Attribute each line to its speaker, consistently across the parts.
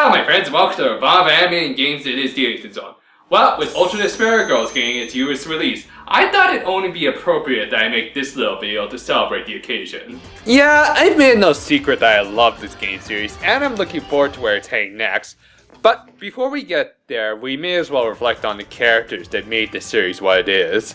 Speaker 1: Hello my friends, welcome to Revolve Anime and Games It Is the 8th Zone. Well, with Ultra Despair Girls getting its US release, I thought it'd only be appropriate that I make this little video to celebrate the occasion.
Speaker 2: Yeah, I've made no secret that I love this game series, and I'm looking forward to where it's heading next. But before we get there, we may as well reflect on the characters that made this series what it is.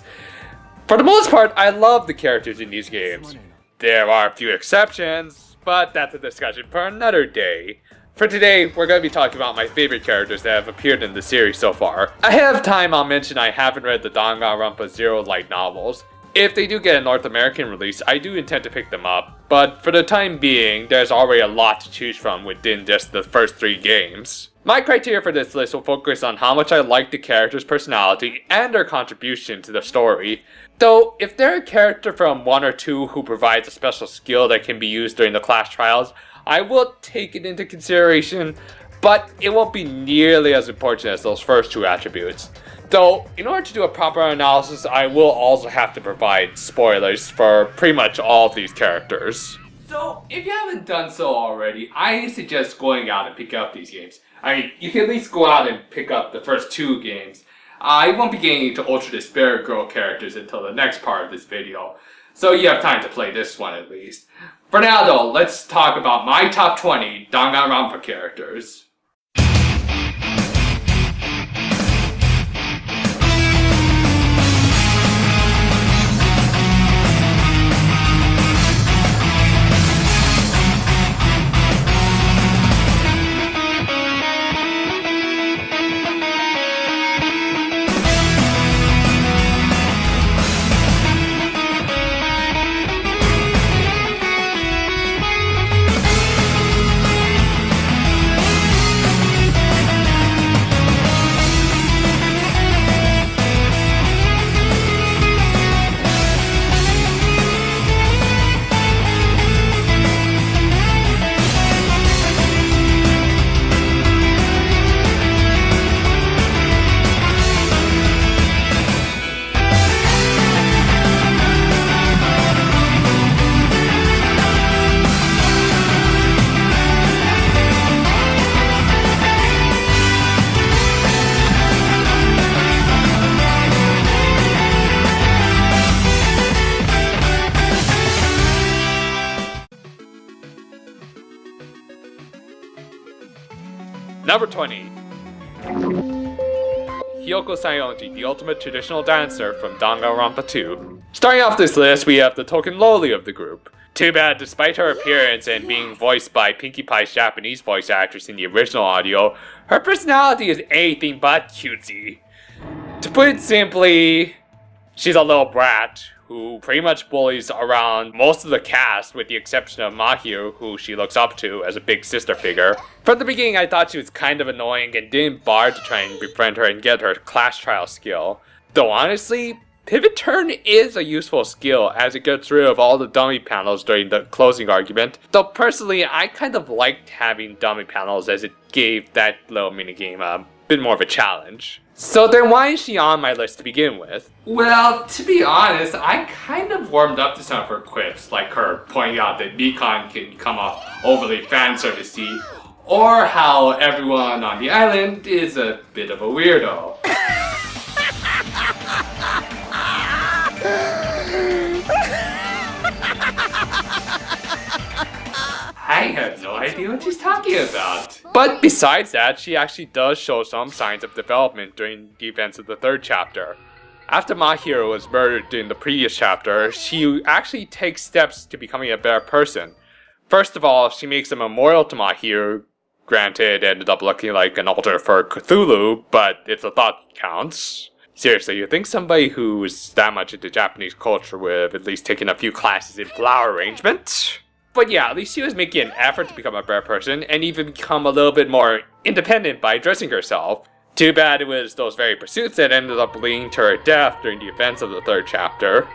Speaker 2: For the most part, I love the characters in these games. There are a few exceptions, but that's a discussion for another day. For today, we're going to be talking about my favorite characters that have appeared in the series so far. Ahead of time, I'll mention I haven't read the Danganronpa Zero light novels. If they do get a North American release, I do intend to pick them up, but for the time being, there's already a lot to choose from within just the first 3 games. My criteria for this list will focus on how much I like the character's personality and their contribution to the story. Though, if they're a character from 1 or 2 who provides a special skill that can be used during the class trials, I will take it into consideration, but it won't be nearly as important as those first 2 attributes. Though, in order to do a proper analysis, I will also have to provide spoilers for pretty much all of these characters.
Speaker 1: So, if you haven't done so already, I suggest going out and pick up these games. I mean, you can at least go out and pick up the first 2 games. I won't be getting into Ultra Despair Girl characters until the next part of this video, so you have time to play this one at least. For now though, let's talk about my top 20 Danganronpa characters.
Speaker 2: Number 20. Kyoko Psychology, the ultimate traditional dancer from Danganronpa 2. Starting off this list, we have the token loli of the group. Too bad, despite her appearance and being voiced by Pinkie Pie's Japanese voice actress in the original audio, her personality is anything but cutesy. To put it simply, she's a little brat who pretty much bullies around most of the cast with the exception of Mahiro, who she looks up to as a big sister figure. From the beginning I thought she was kind of annoying and didn't bother to try and befriend her and get her class trial skill. Though honestly, Pivot Turn is a useful skill as it gets rid of all the dummy panels during the closing argument. Though personally I kind of liked having dummy panels as it gave that little minigame a bit more of a challenge. So then why is she on my list to begin with?
Speaker 1: Well, to be honest, I kind of warmed up to some of her quips, like her pointing out that Beacon can come off overly fanservice-y, or how everyone on the island is a bit of a weirdo. I have no idea what she's talking about.
Speaker 2: But besides that, she actually does show some signs of development during the events of the 3rd chapter. After Mahiro was murdered in the previous chapter, she actually takes steps to becoming a better person. First of all, she makes a memorial to Mahiro. Granted, it ended up looking like an altar for Cthulhu, but it's a thought that counts. Seriously, you think somebody who's that much into Japanese culture would have at least taken a few classes in flower arrangement? But yeah, at least she was making an effort to become a better person and even become a little bit more independent by dressing herself. Too bad it was those very pursuits that ended up leading to her death during the events of the 3rd chapter.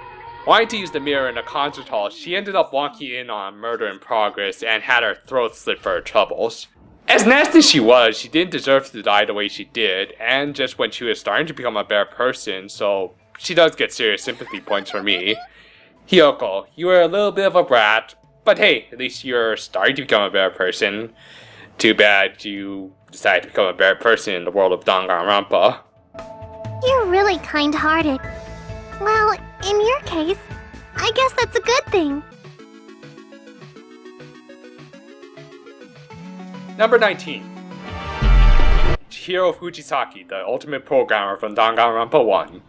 Speaker 2: Wanting to use the mirror in a concert hall, she ended up walking in on a murder in progress and had her throat slit for her troubles. As nasty as she was, she didn't deserve to die the way she did, and just when she was starting to become a better person, so she does get serious sympathy points from me. Kyoko, you were a little bit of a brat, but hey, at least you're starting to become a better person. Too bad you decided to become a better person in the world of Danganronpa.
Speaker 3: You're really kind-hearted. Well, in your case, I guess that's a good thing.
Speaker 2: Number 19. Chihiro Fujisaki, the ultimate programmer from Danganronpa 1.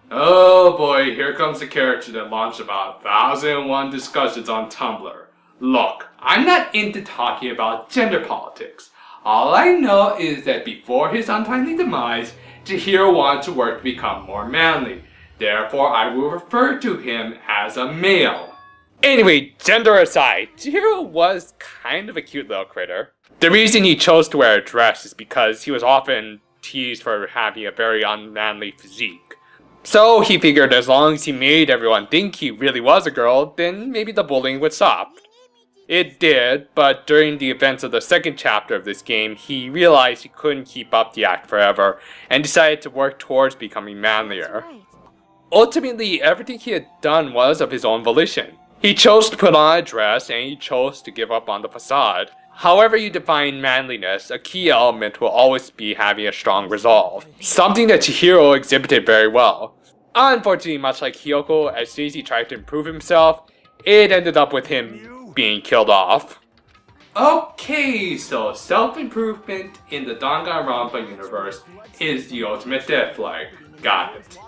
Speaker 1: Oh boy, here comes the character that launched about 1001 discussions on Tumblr. Look, I'm not into talking about gender politics. All I know is that before his untimely demise, Chihiro wanted to work to become more manly. Therefore, I will refer to him as a male.
Speaker 2: Anyway, gender aside, Chihiro was kind of a cute little critter. The reason he chose to wear a dress is because he was often teased for having a very unmanly physique. So he figured as long as he made everyone think he really was a girl, then maybe the bullying would stop. It did, but during the events of the second chapter of this game, he realized he couldn't keep up the act forever, and decided to work towards becoming manlier. Ultimately, everything he had done was of his own volition. He chose to put on a dress, and he chose to give up on the facade. However you define manliness, a key element will always be having a strong resolve. Something that Chihiro exhibited very well. Unfortunately, much like Kyoko, as soon as he tried to improve himself, it ended up with him being killed off.
Speaker 1: Okay, so self-improvement in the Danganronpa universe is the ultimate death flag. Got it.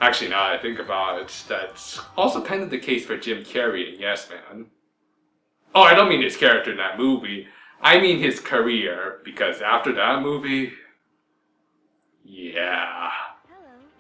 Speaker 1: Actually, now that I think about it, that's also kind of the case for Jim Carrey in Yes Man. Oh, I don't mean his character in that movie. I mean his career, because after that movie... yeah.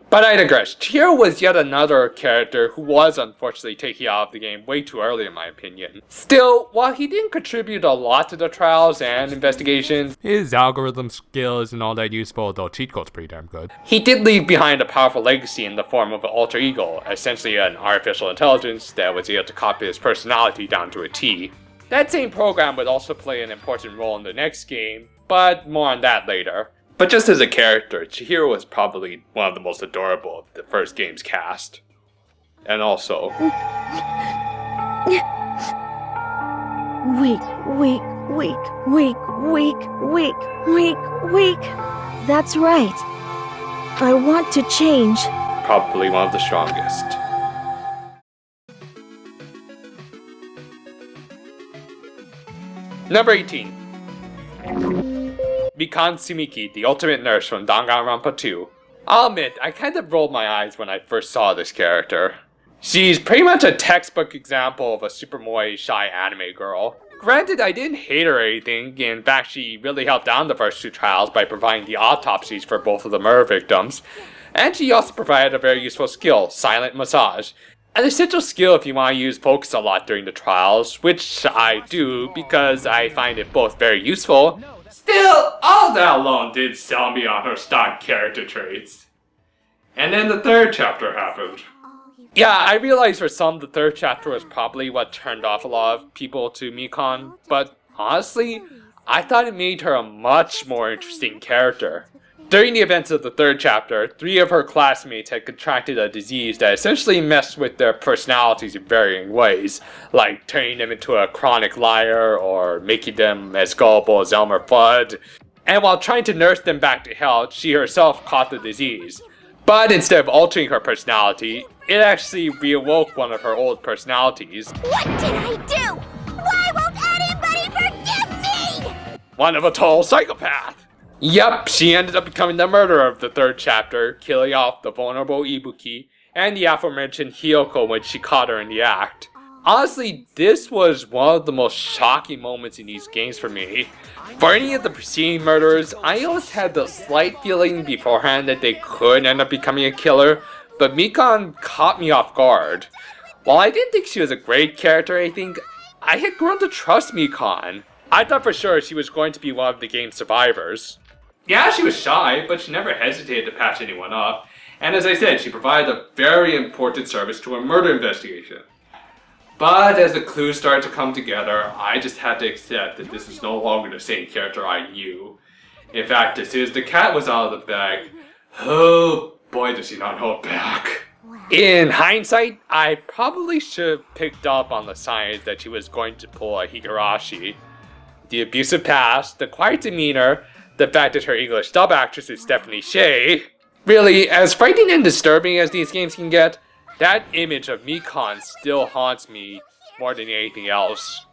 Speaker 2: But I digress. Chihiro was yet another character who was unfortunately taken out of the game way too early in my opinion. Still, while he didn't contribute a lot to the trials and investigations, his algorithm skill isn't all that useful, though cheat code's pretty damn good. He did leave behind a powerful legacy in the form of an alter ego, essentially an artificial intelligence that was able to copy his personality down to a T. That same program would also play an important role in the next game, but more on that later. But just as a character, Chihiro was probably one of the most adorable of the first game's cast. And also...
Speaker 4: Weak. That's right. I want to change.
Speaker 2: probably one of the strongest. Number 18. Mikan Sumiki, the ultimate nurse from Danganronpa 2. I'll admit, I kind of rolled my eyes when I first saw this character. She's pretty much a textbook example of a super moe shy anime girl. Granted, I didn't hate her or anything. In fact, she really helped out in the first two trials by providing the autopsies for both of the murder victims. And she also provided a very useful skill, silent massage. An essential skill if you want to use focus a lot during the trials, which I do because I find it both very useful.
Speaker 1: Still, all that alone did sell me on her stock character traits. And then the third chapter happened.
Speaker 2: Yeah, I realize for some the third chapter was probably what turned off a lot of people to Mikan, but honestly, I thought it made her a much more interesting character. During the events of the third chapter, 3 of her classmates had contracted a disease that essentially messed with their personalities in varying ways, like turning them into a chronic liar or making them as gullible as Elmer Fudd. And while trying to nurse them back to health, she herself caught the disease. But instead of altering her personality, it actually reawoke one of her old personalities.
Speaker 3: What did I do? Why won't anybody forgive me?
Speaker 2: One of a total psychopath. Yup, she ended up becoming the murderer of the third chapter, killing off the vulnerable Ibuki and the aforementioned Kyoko when she caught her in the act. Honestly, this was one of the most shocking moments in these games for me. For any of the preceding murderers, I always had the slight feeling beforehand that they could end up becoming a killer, but Mikan caught me off guard. While I didn't think she was a great character or anything, I had grown to trust Mikan. I thought for sure she was going to be one of the game's survivors.
Speaker 1: Yeah, she was shy, but she never hesitated to patch anyone up. And as I said, she provided a very important service to a murder investigation. But as the clues started to come together, I just had to accept that this is no longer the same character I knew. In fact, as soon as the cat was out of the bag, oh boy does she not hold back.
Speaker 2: In hindsight, I probably should have picked up on the signs that she was going to pull a Higurashi. The abusive past, the quiet demeanor, the fact that her English dub actress is Stephanie Sheh. Really, as frightening and disturbing as these games can get, that image of Mikan still haunts me more than anything else.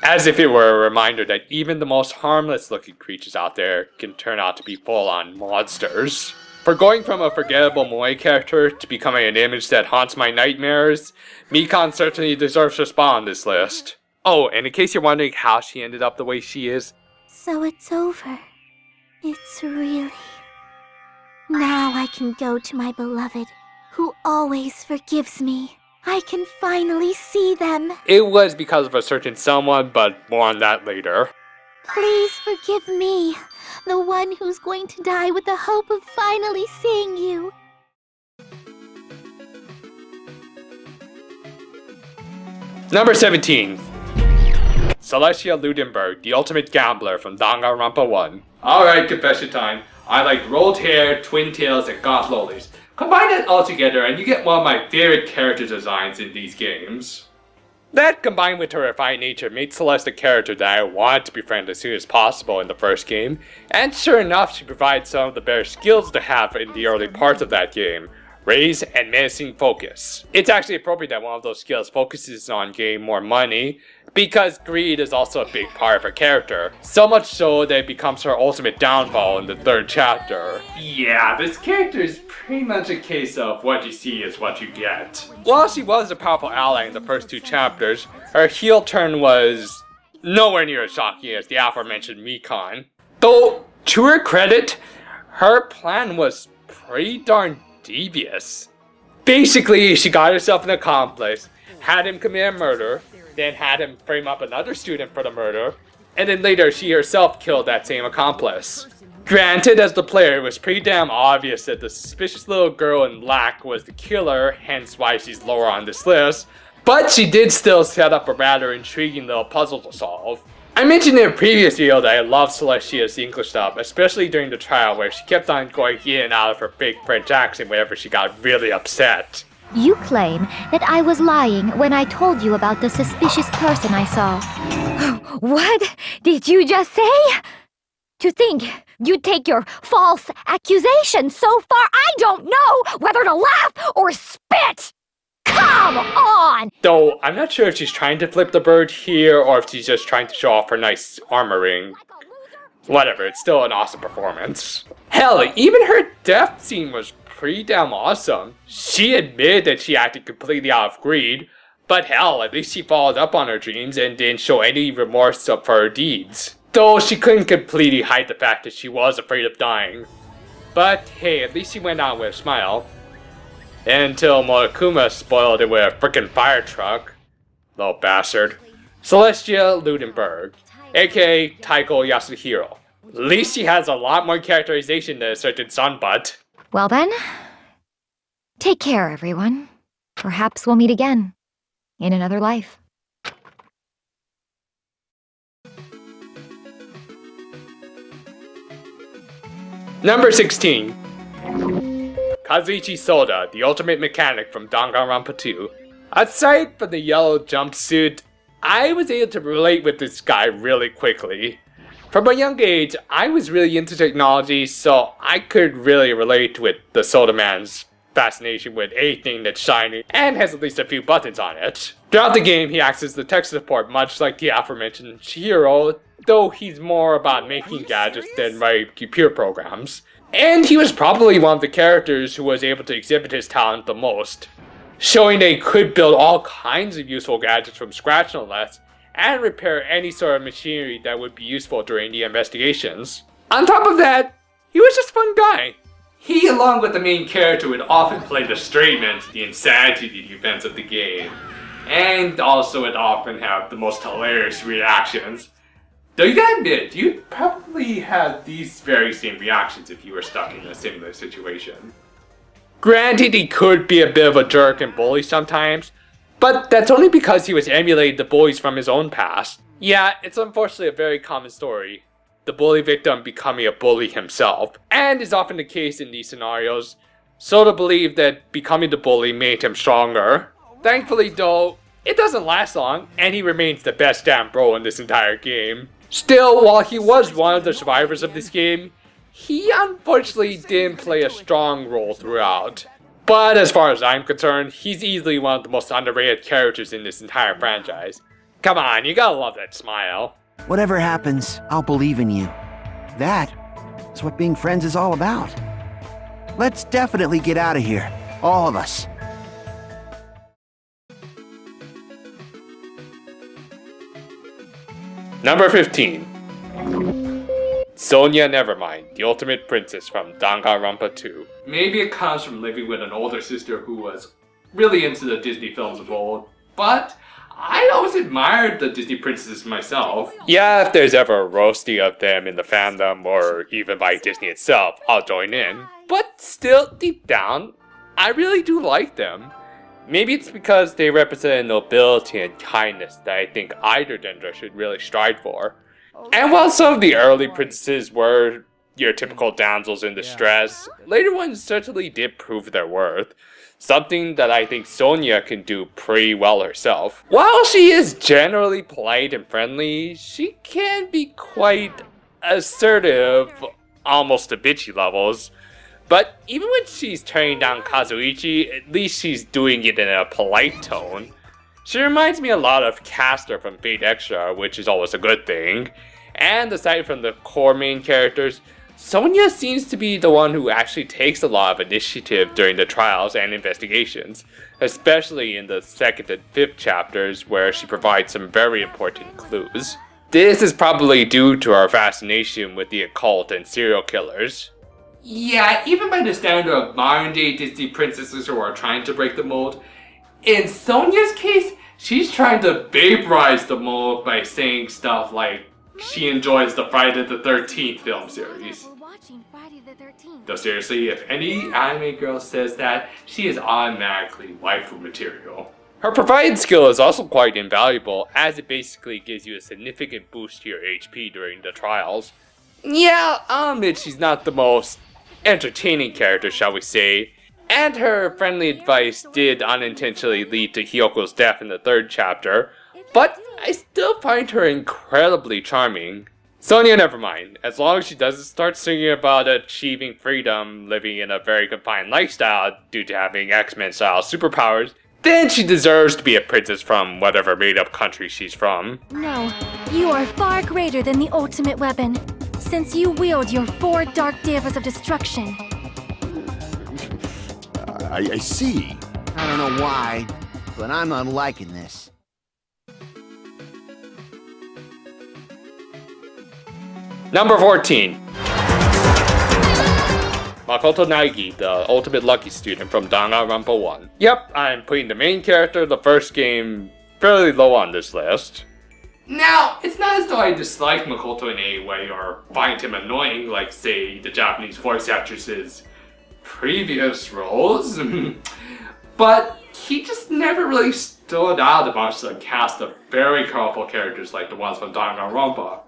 Speaker 2: As if it were a reminder that even the most harmless looking creatures out there can turn out to be full-on monsters. For going from a forgettable moe character to becoming an image that haunts my nightmares, Mikan certainly deserves a spot on this list. Oh, and in case you're wondering how she ended up the way she is,
Speaker 3: So it's over. It's really... Now I can go to my beloved, who always forgives me. I can finally see them.
Speaker 2: it was because of a certain someone, but more on that later.
Speaker 3: Please forgive me, the one who's going to die with the hope of finally seeing you.
Speaker 2: Number 17. Celestia Ludenberg, the ultimate gambler from Danganronpa 1.
Speaker 1: Alright, confession time. I like rolled hair, twin tails, and goth lollies. Combine it all together and you get one of my favorite character designs in these games.
Speaker 2: That, combined with her refined nature, made Celeste a character that I wanted to befriend as soon as possible in the first game, and sure enough, she provides some of the better skills to have in the early parts of that game. Raise and menacing focus. It's actually appropriate that one of those skills focuses on getting more money, because greed is also a big part of her character. So much so that it becomes her ultimate downfall in the 3rd chapter.
Speaker 1: Yeah, this character is pretty much a case of what you see is what you get.
Speaker 2: While she was a powerful ally in the first 2 chapters, her heel turn was nowhere near as shocking as the aforementioned Mikan. Though, to her credit, her plan was pretty darn devious. Basically, she got herself an accomplice, had him commit a murder, then had him frame up another student for the murder, and then later she herself killed that same accomplice. Granted, as the player, it was pretty damn obvious that the suspicious little girl in black was the killer, hence why she's lower on this list, but she did still set up a rather intriguing little puzzle to solve. I mentioned in a previous video that I loved Celestia's English dub, especially during the trial where she kept on going in and out of her fake French accent whenever she got really upset.
Speaker 5: You claim that I was lying when I told you about the suspicious person I saw. What did you just say? To think you'd take your false accusation so far, I don't know whether to laugh or spit! Come on!
Speaker 2: Though, I'm not sure if she's trying to flip the bird here or if she's just trying to show off her nice armoring. Whatever, it's still an awesome performance. Hell, even her death scene was pretty damn awesome. She admitted that she acted completely out of greed, but hell, at least she followed up on her dreams and didn't show any remorse for her deeds. Though she couldn't completely hide the fact that she was afraid of dying. But hey, at least she went out with a smile. Until Monokuma spoiled it with a frickin' fire truck. Little bastard. Celestia Ludenberg, aka Taiko Yasuhiro. At least she has a lot more characterization than a certain sunbutt.
Speaker 5: Well then, take care, everyone. Perhaps we'll meet again in another life.
Speaker 2: Number 16. Kazuichi Soda, the ultimate mechanic from Danganronpa 2. Aside from the yellow jumpsuit, I was able to relate with this guy really quickly. From a young age, I was really into technology, so I could really relate with the Soda Man's fascination with anything that's shiny and has at least a few buttons on it. Throughout the game, he acts as the tech support, much like the aforementioned Chihiro, though he's more about making gadgets than writing computer programs. And he was probably one of the characters who was able to exhibit his talent the most, showing that he could build all kinds of useful gadgets from scratch no less, and repair any sort of machinery that would be useful during the investigations. On top of that, he was just a fun guy.
Speaker 1: He, along with the main character, would often play the straight man to the insanity events of the game, and also would often have the most hilarious reactions. Though you gotta admit, you'd probably have these very same reactions if you were stuck in a similar situation.
Speaker 2: Granted, he could be a bit of a jerk and bully sometimes, but that's only because he was emulating the bullies from his own past. Yeah, it's unfortunately a very common story, the bully victim becoming a bully himself, and is often the case in these scenarios, so to believe that becoming the bully made him stronger. Thankfully though, it doesn't last long, and he remains the best damn bro in this entire game. Still, while he was one of the survivors of this game, he unfortunately didn't play a strong role throughout. But as far as I'm concerned, he's easily one of the most underrated characters in this entire franchise. Come on, you gotta love that smile.
Speaker 6: Whatever happens, I'll believe in you. That is what being friends is all about. Let's definitely get out of here, all of us.
Speaker 2: Number 15. Sonya Nevermind, the ultimate princess from Danganronpa 2.
Speaker 1: Maybe it comes from living with an older sister who was really into the Disney films of old, but I always admired the Disney princesses myself.
Speaker 2: Yeah, if there's ever a roasting of them in the fandom or even by Disney itself, I'll join in. But still, deep down, I really do like them. Maybe it's because they represent nobility and kindness that I think either gender should really strive for. And while some of the early princesses were your typical damsels in distress, later ones certainly did prove their worth. Something that I think Sonya can do pretty well herself. While she is generally polite and friendly, she can be quite assertive, almost to bitchy levels. But even when she's turning down Kazuichi, at least she's doing it in a polite tone. She reminds me a lot of Castor from Fate Extra, which is always a good thing. And aside from the core main characters, Sonya seems to be the one who actually takes a lot of initiative during the trials and investigations, especially in the 2nd and 5th chapters where she provides some very important clues. This is probably due to our fascination with the occult and serial killers.
Speaker 1: Yeah, even by the standard of modern day Disney princesses who are trying to break the mold, in Sonya's case, she's trying to vaporize the mold by saying stuff like she enjoys the Friday the 13th film series. Though seriously, if any anime girl says that, she is automatically waifu material.
Speaker 2: Her provide skill is also quite invaluable, as it basically gives you a significant boost to your HP during the trials. Yeah, I'll admit she's not the most entertaining character, shall we say, and her friendly advice did unintentionally lead to Hyoko's death in the 3rd chapter, but I still find her incredibly charming. Sonya, never mind. As long as she doesn't start singing about achieving freedom, living in a very confined lifestyle due to having X-Men style superpowers, then she deserves to be a princess from whatever made-up country she's from.
Speaker 3: No, you are far greater than the ultimate weapon, since you wield your 4 dark devas of destruction.
Speaker 6: I see. I don't know why, but I'm not liking this.
Speaker 2: Number 14. Makoto Naegi, the ultimate lucky student from Danganronpa 1. Yep, I'm putting the main character of the first game fairly low on this list.
Speaker 1: Now, it's not as though I dislike Makoto in any way or find him annoying like, say, the Japanese voice actress's previous roles, but he just never really stood out amongst a cast of very colorful characters like the ones from Danganronpa.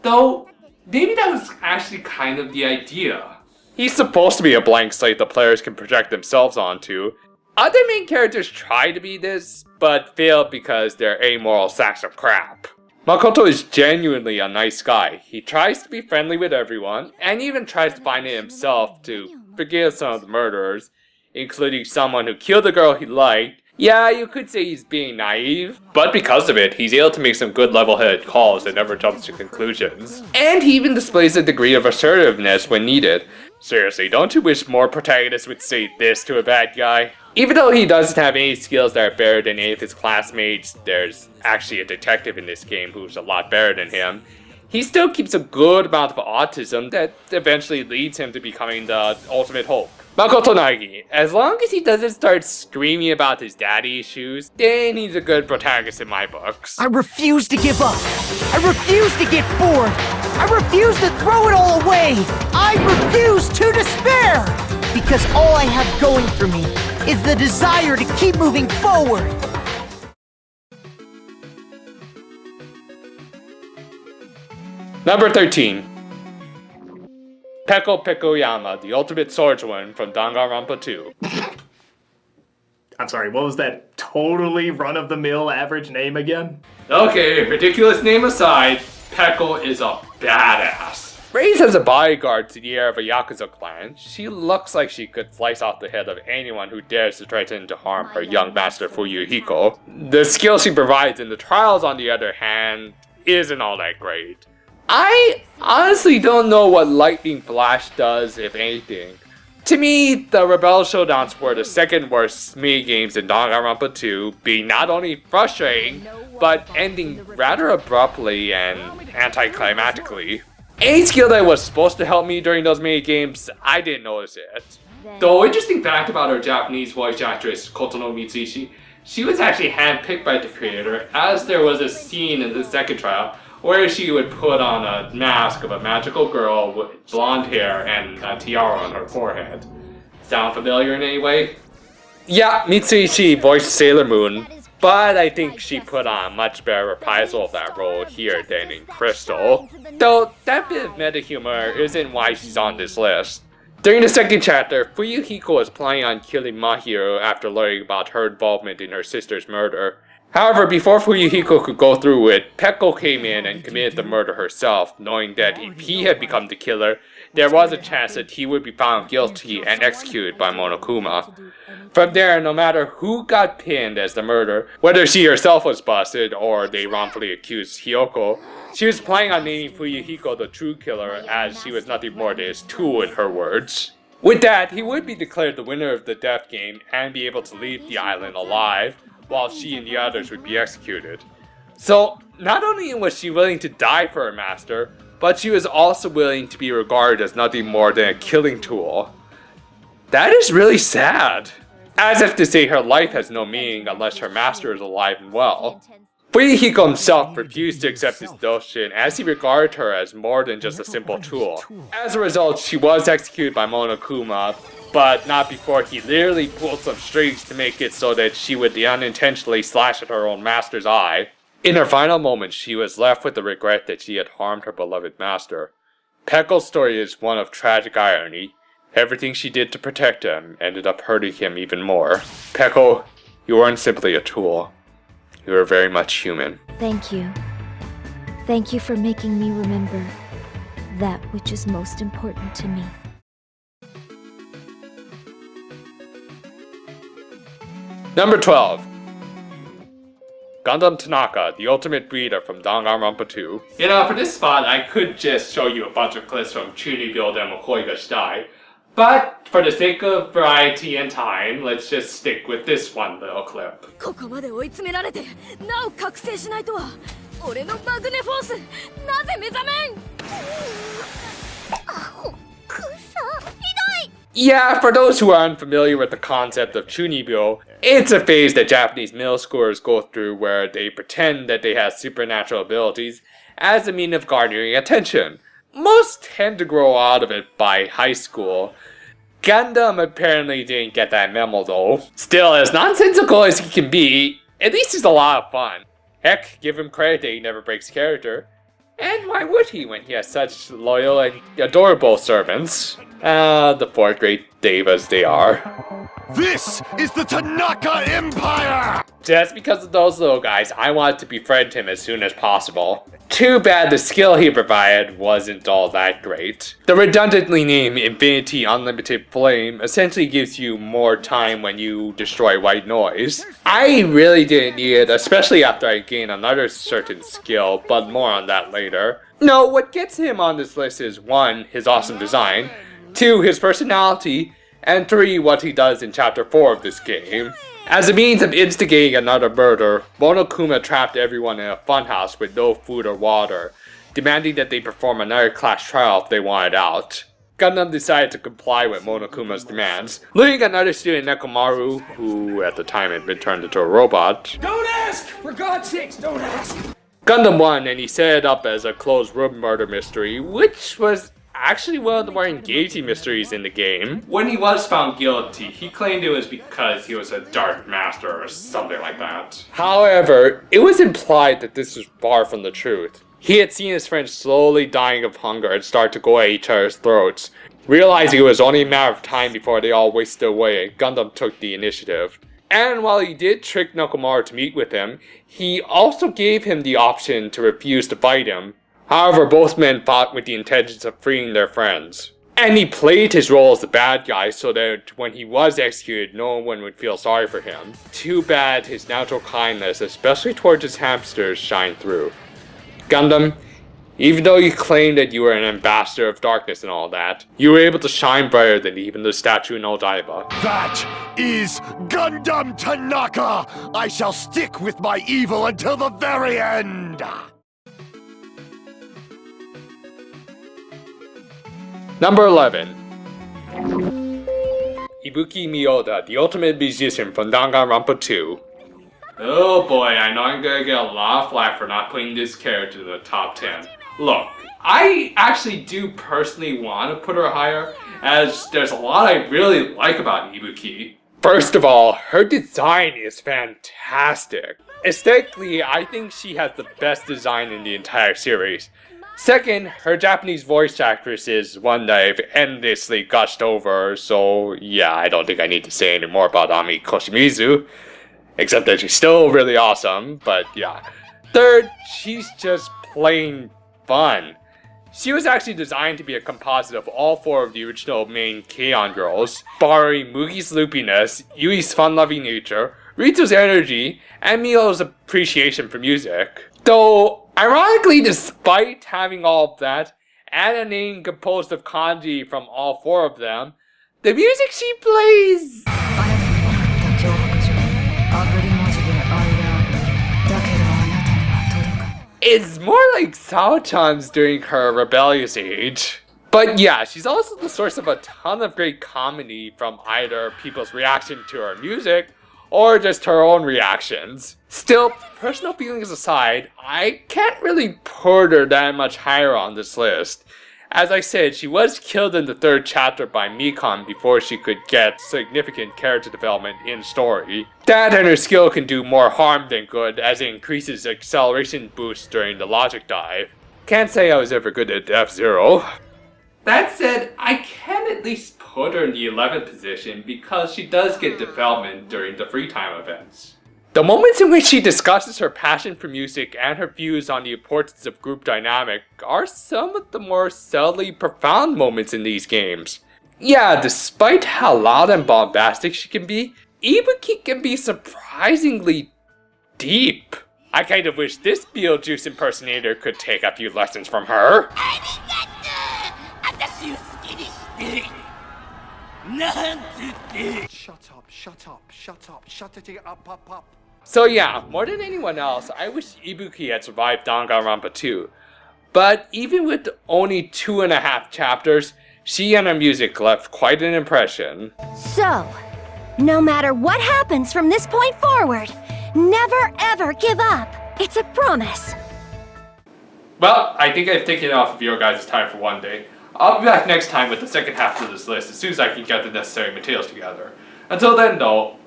Speaker 1: Though, maybe that was actually kind of the idea.
Speaker 2: He's supposed to be a blank slate the players can project themselves onto. Other main characters try to be this, but fail because they're amoral sacks of crap. Makoto is genuinely a nice guy. He tries to be friendly with everyone, and even tries to find it himself to forgive some of the murderers, including someone who killed the girl he liked. Yeah, you could say he's being naive, but because of it, he's able to make some good level-headed calls and never jumps to conclusions. And he even displays a degree of assertiveness when needed. Seriously, don't you wish more protagonists would say this to a bad guy? Even though he doesn't have any skills that are better than any of his classmates, there's actually a detective in this game who's a lot better than him. He still keeps a good amount of autism that eventually leads him to becoming the ultimate hope. Makoto Naegi, as long as he doesn't start screaming about his daddy issues, then he's a good protagonist in my books.
Speaker 6: I refuse to give up. I refuse to get bored. I refuse to throw it all away. I refuse to despair. Because all I have going for me is the desire to keep moving forward.
Speaker 2: Number 13. Peko Pekoyama, the ultimate swordswoman from Danganronpa 2.
Speaker 7: I'm sorry, what was that totally run-of-the-mill average name again?
Speaker 1: Okay, ridiculous name aside, Peko is a badass.
Speaker 2: Raised as a bodyguard to the heir of a Yakuza clan, she looks like she could slice off the head of anyone who dares to threaten to harm her young master Fujisaki. The skill she provides in the trials, on the other hand, isn't all that great. I honestly don't know what Lightning Flash does, if anything. To me, the Rebel Showdowns were the second worst minigames in Danganronpa 2, being not only frustrating, but ending rather abruptly and anticlimactically. Any skill that was supposed to help me during those minigames, I didn't notice it.
Speaker 1: The interesting fact about our Japanese voice actress, Kotono Mitsuishi, she was actually handpicked by the creator, as there was a scene in the second trial where she would put on a mask of a magical girl with blonde hair and a tiara on her forehead. Sound familiar in any way?
Speaker 2: Yeah, Mitsuishi voiced Sailor Moon, but I think she put on a much better reprisal of that role here than in Crystal. Though that bit of meta humor isn't why she's on this list. During the second chapter, Fujisaki was planning on killing Mahiro after learning about her involvement in her sister's murder. However, before Fujisaki could go through it, Peko came in and committed the murder herself, knowing that if he had become the killer, there was a chance that he would be found guilty and executed by Monokuma. From there, no matter who got pinned as the murderer, whether she herself was busted or they wrongfully accused Kyoko, she was planning on naming Fujisaki the true killer, as she was nothing more than his tool in her words. With that, he would be declared the winner of the death game and be able to leave the island alive, while she and the others would be executed. So, not only was she willing to die for her master, but she was also willing to be regarded as nothing more than a killing tool. That is really sad. As if to say her life has no meaning unless her master is alive and well. Fujisaki himself refused to accept this notion, as he regarded her as more than just a simple tool. As a result, she was executed by Monokuma, but not before he literally pulled some strings to make it so that she would unintentionally slash at her own master's eye. In her final moments, she was left with the regret that she had harmed her beloved master. Peko's story is one of tragic irony. Everything she did to protect him ended up hurting him even more. Peko, you weren't simply a tool. You were very much human.
Speaker 4: Thank you. Thank you for making me remember that which is most important to me.
Speaker 2: Number 12. Gundam Tanaka, the ultimate breeder from Danganronpa 2.
Speaker 1: You know, for this spot, I could just show you a bunch of clips from Chuni Build and Makoi ga Shitai, but for the sake of variety and time, let's just stick with this one little clip.
Speaker 8: ここまで追い詰められてなお覚醒しないとは俺のマグネフォースなぜ目覚めんくそひどい
Speaker 2: Yeah, for those who are unfamiliar with the concept of Chunibyo, it's a phase that Japanese middle schoolers go through where they pretend that they have supernatural abilities as a means of garnering attention. Most tend to grow out of it by high school. Gundam apparently didn't get that memo though. Still, as nonsensical as he can be, at least he's a lot of fun. Heck, give him credit that he never breaks character. And why would he when he has such loyal and adorable servants? The fourth grade devas they are.
Speaker 9: This is the Tanaka Empire!
Speaker 2: Just because of those little guys, I wanted to befriend him as soon as possible. Too bad the skill he provided wasn't all that great. The redundantly named Infinity Unlimited Flame essentially gives you more time when you destroy white noise. I really didn't need it, especially after I gained another certain skill, but more on that later. No, what gets him on this list is 1, his awesome design, 2, his personality, and 3, what he does in Chapter 4 of this game. As a means of instigating another murder, Monokuma trapped everyone in a funhouse with no food or water, demanding that they perform another class trial if they wanted out. Gundam decided to comply with Monokuma's demands, leaving another student, Nekomaru, who at the time had been turned into a robot.
Speaker 10: Don't ask! For God's sakes, don't ask!
Speaker 2: Gundam won, and he set it up as a closed room murder mystery, which was actually one of the more engaging mysteries in the game.
Speaker 1: When he was found guilty, he claimed it was because he was a Dark Master or something like that.
Speaker 2: However, it was implied that this was far from the truth. He had seen his friends slowly dying of hunger and start to go at each other's throats, realizing it was only a matter of time before they all wasted away and Gundam took the initiative. And while he did trick Nekomaru to meet with him, he also gave him the option to refuse to fight him, However, both men fought with the intentions of freeing their friends. And he played his role as the bad guy so that when he was executed, no one would feel sorry for him. Too bad his natural kindness, especially towards his hamsters, shined through. Gundam, even though you claimed that you were an ambassador of darkness and all that, you were able to shine brighter than even the statue in Odaiba.
Speaker 9: That is Gundam Tanaka! I shall stick with my evil until the very end!
Speaker 2: Number 11. Ibuki Meola, the ultimate musician from Danganronpa 2.
Speaker 1: Oh boy, I know I'm gonna get a lot of flack for not putting this character in the top 10. Look, I actually do personally want to put her higher, as there's a lot I really like about Ibuki.
Speaker 2: First of all, her design is fantastic. Aesthetically, I think she has the best design in the entire series. Second, her Japanese voice actress is one that I've endlessly gushed over, so yeah, I don't think I need to say any more about Ami Koshimizu. Except that she's still really awesome, but yeah. Third, she's just plain fun. She was actually designed to be a composite of all four of the original main K-On! Girls, borrowing Mugi's loopiness, Yui's fun-loving nature, Ritsu's energy, and Milo's appreciation for music. Though, ironically, despite having all of that, and a name composed of kanji from all four of them, the music she plays is more like Sao-chan's during her rebellious age. But yeah, she's also the source of a ton of great comedy from either people's reaction to her music, or just her own reactions. Still, personal feelings aside, I can't really put her that much higher on this list. As I said, she was killed in the third chapter by Mikon before she could get significant character development in story. That and her skill can do more harm than good as it increases acceleration boost during the logic dive. Can't say I was ever good at F-Zero.
Speaker 1: That said, I can at least put her in the 11th position because she does get development during the free time events.
Speaker 2: The moments in which she discusses her passion for music and her views on the importance of group dynamic are some of the more subtly profound moments in these games. Yeah, despite how loud and bombastic she can be, Ibuki can be surprisingly deep. I kind of wish this Beetlejuice impersonator could take a few lessons from her.
Speaker 9: Shut up.
Speaker 2: So yeah, more than anyone else, I wish Ibuki had survived Danganronpa 2. But even with only 2.5 chapters, she and her music left quite an impression.
Speaker 3: So, no matter what happens from this point forward, never ever give up. It's a promise.
Speaker 1: Well, I think I've taken off of your guys' time for one day. I'll be back next time with the second half of this list as soon as I can get the necessary materials together. Until then, though.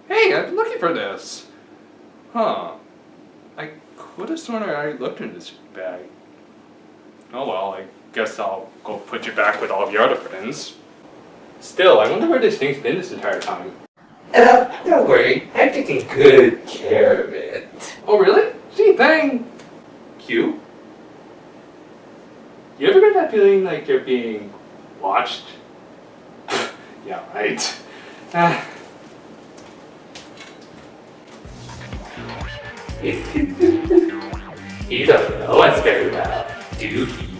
Speaker 1: Hey, I've been looking for this. Huh. I could have sworn I already looked in this bag. Oh well, I guess I'll go put you back with all of your other friends. Still, I wonder where this thing's been this entire time.
Speaker 2: Don't worry, I'm taking good care of it.
Speaker 1: Oh really? Gee, thank you. You ever get that feeling like you're being watched? Yeah, right.
Speaker 2: He doesn't know us very well, do he?